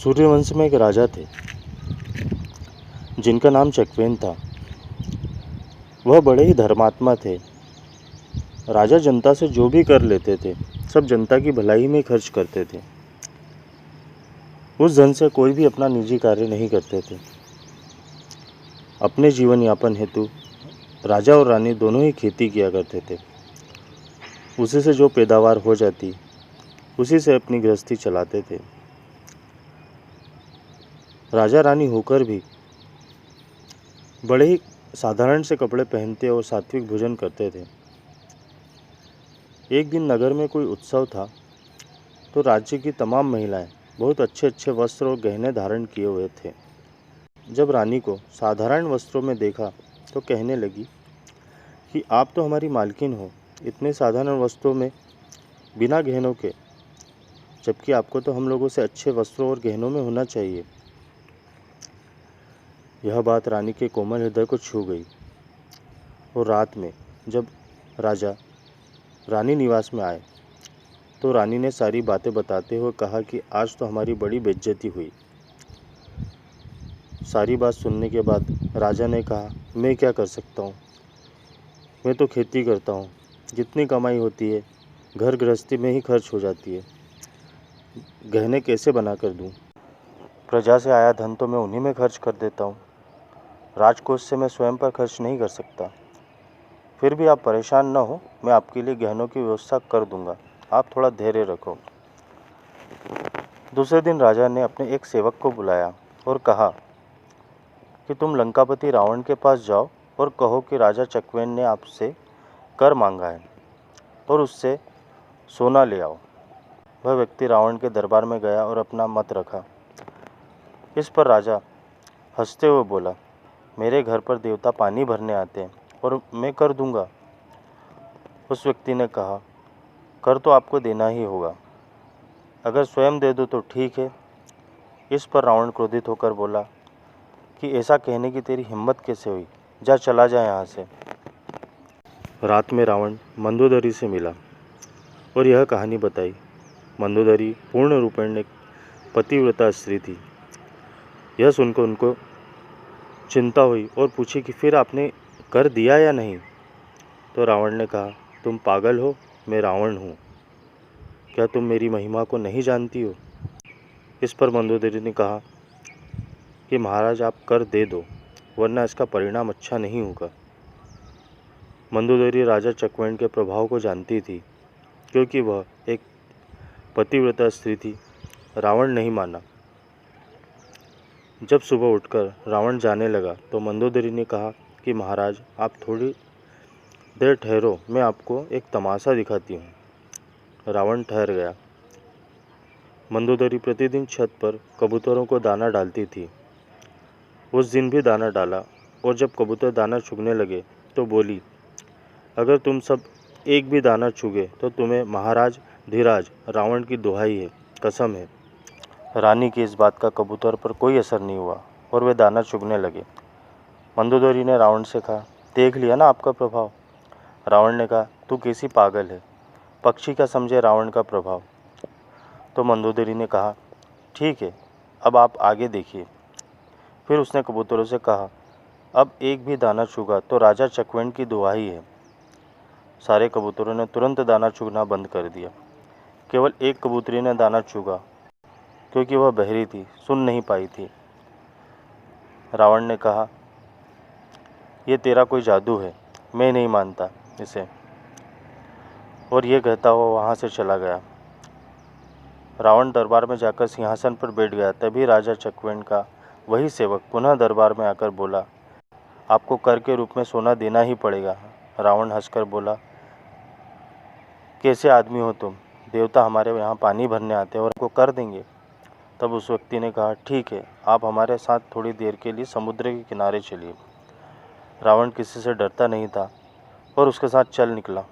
सूर्यवंश में एक राजा थे जिनका नाम चकवेन था। वह बड़े ही धर्मात्मा थे। राजा जनता से जो भी कर लेते थे सब जनता की भलाई में खर्च करते थे। उस धन से कोई भी अपना निजी कार्य नहीं करते थे। अपने जीवन यापन हेतु राजा और रानी दोनों ही खेती किया करते थे। उसी से जो पैदावार हो जाती उसी से अपनी गृहस्थी चलाते थे। राजा रानी होकर भी बड़े ही साधारण से कपड़े पहनते और सात्विक भोजन करते थे। एक दिन नगर में कोई उत्सव था तो राज्य की तमाम महिलाएं बहुत अच्छे अच्छे वस्त्र और गहने धारण किए हुए थे। जब रानी को साधारण वस्त्रों में देखा तो कहने लगी कि आप तो हमारी मालकिन हो, इतने साधारण वस्त्रों में बिना गहनों के, जबकि आपको तो हम लोगों से अच्छे वस्त्रों और गहनों में होना चाहिए। यह बात रानी के कोमल हृदय को छू गई और रात में जब राजा रानी निवास में आए तो रानी ने सारी बातें बताते हुए कहा कि आज तो हमारी बड़ी बेइज्जती हुई। सारी बात सुनने के बाद राजा ने कहा, मैं क्या कर सकता हूँ, मैं तो खेती करता हूँ, जितनी कमाई होती है घर गृहस्थी में ही खर्च हो जाती है, गहने कैसे बना कर दूँ। प्रजा से आया धन तो मैं उन्हीं में खर्च कर देता हूँ, राजकोष से मैं स्वयं पर खर्च नहीं कर सकता। फिर भी आप परेशान न हो, मैं आपके लिए गहनों की व्यवस्था कर दूंगा, आप थोड़ा धैर्य रखो। दूसरे दिन राजा ने अपने एक सेवक को बुलाया और कहा कि तुम लंकापति रावण के पास जाओ और कहो कि राजा चकवेन ने आपसे कर मांगा है और उससे सोना ले आओ। वह व्यक्ति रावण के दरबार में गया और अपना मत रखा। इस पर राजा हंसते हुए बोला, मेरे घर पर देवता पानी भरने आते हैं और मैं कर दूंगा। उस व्यक्ति ने कहा, कर तो आपको देना ही होगा, अगर स्वयं दे दो तो ठीक है। इस पर रावण क्रोधित होकर बोला कि ऐसा कहने की तेरी हिम्मत कैसे हुई, जा चला जा यहाँ से। रात में रावण मंदोदरी से मिला और यह कहानी बताई। मंदोदरी पूर्ण रूपेण एक पतिव्रता स्त्री थी। यह सुनकर उनको चिंता हुई और पूछी कि फिर आपने कर दिया या नहीं। तो रावण ने कहा, तुम पागल हो, मैं रावण हूँ, क्या तुम मेरी महिमा को नहीं जानती हो। इस पर मंदोदरी ने कहा कि महाराज आप कर दे दो, वरना इसका परिणाम अच्छा नहीं होगा। मंदोदरी राजा चकवेन के प्रभाव को जानती थी, क्योंकि वह एक पतिव्रता स्त्री थी। रावण नहीं माना। जब सुबह उठकर रावण जाने लगा तो मंदोदरी ने कहा कि महाराज आप थोड़ी देर ठहरो, मैं आपको एक तमाशा दिखाती हूँ। रावण ठहर गया। मंदोदरी प्रतिदिन छत पर कबूतरों को दाना डालती थी। उस दिन भी दाना डाला और जब कबूतर दाना चुगने लगे तो बोली, अगर तुम सब एक भी दाना चुगे तो तुम्हें महाराज धीराज रावण की दुहाई है, कसम है। रानी की इस बात का कबूतर पर कोई असर नहीं हुआ और वे दाना चुगने लगे। मंदोदरी ने रावण से कहा, देख लिया ना आपका प्रभाव। रावण ने कहा, तू कैसी पागल है, पक्षी का समझे रावण का प्रभाव। तो मंदोदरी ने कहा, ठीक है, अब आप आगे देखिए। फिर उसने कबूतरों से कहा, अब एक भी दाना चुगा तो राजा चकवेन की दुहाई है। सारे कबूतरों ने तुरंत दाना चुगना बंद कर दिया। केवल एक कबूतरी ने दाना चुगा, क्योंकि वह बहरी थी, सुन नहीं पाई थी। रावण ने कहा, यह तेरा कोई जादू है, मैं नहीं मानता इसे। और यह कहता हुआ वहाँ से चला गया। रावण दरबार में जाकर सिंहासन पर बैठ गया। तभी राजा चकवेन का वही सेवक पुनः दरबार में आकर बोला, आपको कर के रूप में सोना देना ही पड़ेगा। रावण हंसकर बोला, कैसे आदमी हो तुम, देवता हमारे यहाँ पानी भरने आते हैं और आपको कर देंगे। तब उस व्यक्ति ने कहा, ठीक है, आप हमारे साथ थोड़ी देर के लिए समुद्र के किनारे चलिए। रावण किसी से डरता नहीं था और उसके साथ चल निकला।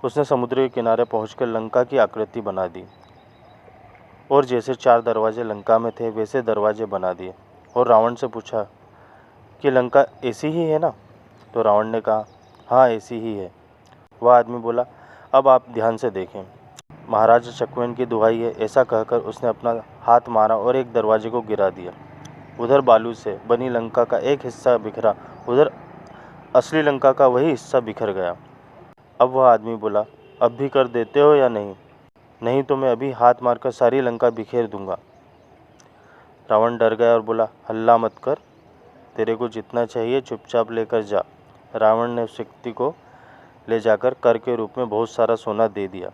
उसने समुद्र के किनारे पहुंचकर लंका की आकृति बना दी और जैसे 4 दरवाजे लंका में थे वैसे दरवाजे बना दिए और रावण से पूछा कि लंका ऐसी ही है ना। तो रावण ने कहा, हाँ ऐसी ही है। वह आदमी बोला, अब आप ध्यान से देखें। महाराज चकवेन की दुहाई है, ऐसा कहकर उसने अपना हाथ मारा और एक दरवाजे को गिरा दिया। उधर बालू से बनी लंका का एक हिस्सा बिखरा, उधर असली लंका का वही हिस्सा बिखर गया। अब वह आदमी बोला, अब भी कर देते हो या नहीं? नहीं तो मैं अभी हाथ मारकर सारी लंका बिखेर दूंगा। रावण डर गया और बोला, हल्ला मत कर, तेरे को जितना चाहिए चुपचाप लेकर जा। रावण ने उस व्यक्ति को ले जाकर कर के रूप में बहुत सारा सोना दे दिया।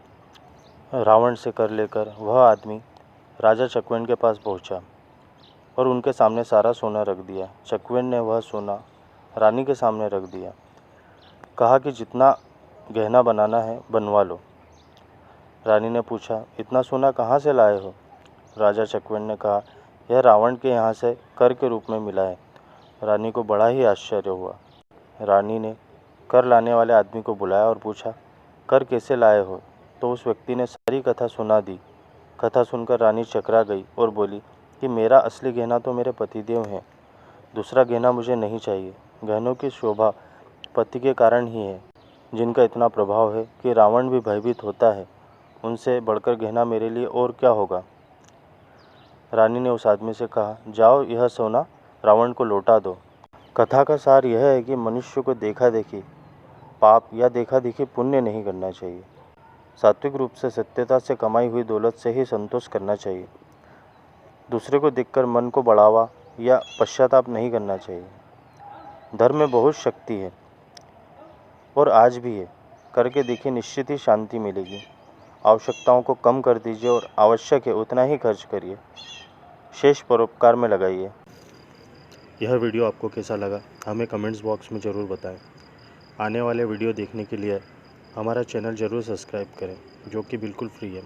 रावण से कर लेकर वह आदमी राजा चकवेन के पास पहुंचा और उनके सामने सारा सोना रख दिया। चकवेन ने वह सोना रानी के सामने रख दिया। कहा कि जितना गहना बनाना है बनवा लो। रानी ने पूछा, इतना सोना कहाँ से लाए हो? राजा चकवेन ने कहा, यह रावण के यहाँ से कर के रूप में मिला है। रानी को बड़ा ही आश्चर्य हुआ। रानी ने कर लाने वाले आदमी को बुलाया और पूछा, कर कैसे लाए हो? तो उस व्यक्ति ने सारी कथा सुना दी। कथा सुनकर रानी चकरा गई और बोली कि मेरा असली गहना तो मेरे पतिदेव हैं, दूसरा गहना मुझे नहीं चाहिए। गहनों की शोभा पति के कारण ही है, जिनका इतना प्रभाव है कि रावण भी भयभीत होता है। उनसे बढ़कर गहना मेरे लिए और क्या होगा? रानी ने उस आदमी से कहा, जाओ यह सोना रावण को लौटा दो। कथा का सार यह है कि मनुष्य को देखा देखी पाप या देखा देखी पुण्य नहीं करना चाहिए। सात्विक रूप से सत्यता से कमाई हुई दौलत से ही संतोष करना चाहिए। दूसरे को देखकर मन को बढ़ावा या पश्चाताप नहीं करना चाहिए। धर्म में बहुत शक्ति है और आज भी है। करके देखिए, निश्चित ही शांति मिलेगी। आवश्यकताओं को कम कर दीजिए और आवश्यक है उतना ही खर्च करिए, शेष परोपकार में लगाइए। यह वीडियो आपको कैसा लगा हमें कमेंट्स बॉक्स में ज़रूर बताएं। आने वाले वीडियो देखने के लिए हमारा चैनल ज़रूर सब्सक्राइब करें, जो कि बिल्कुल फ्री है।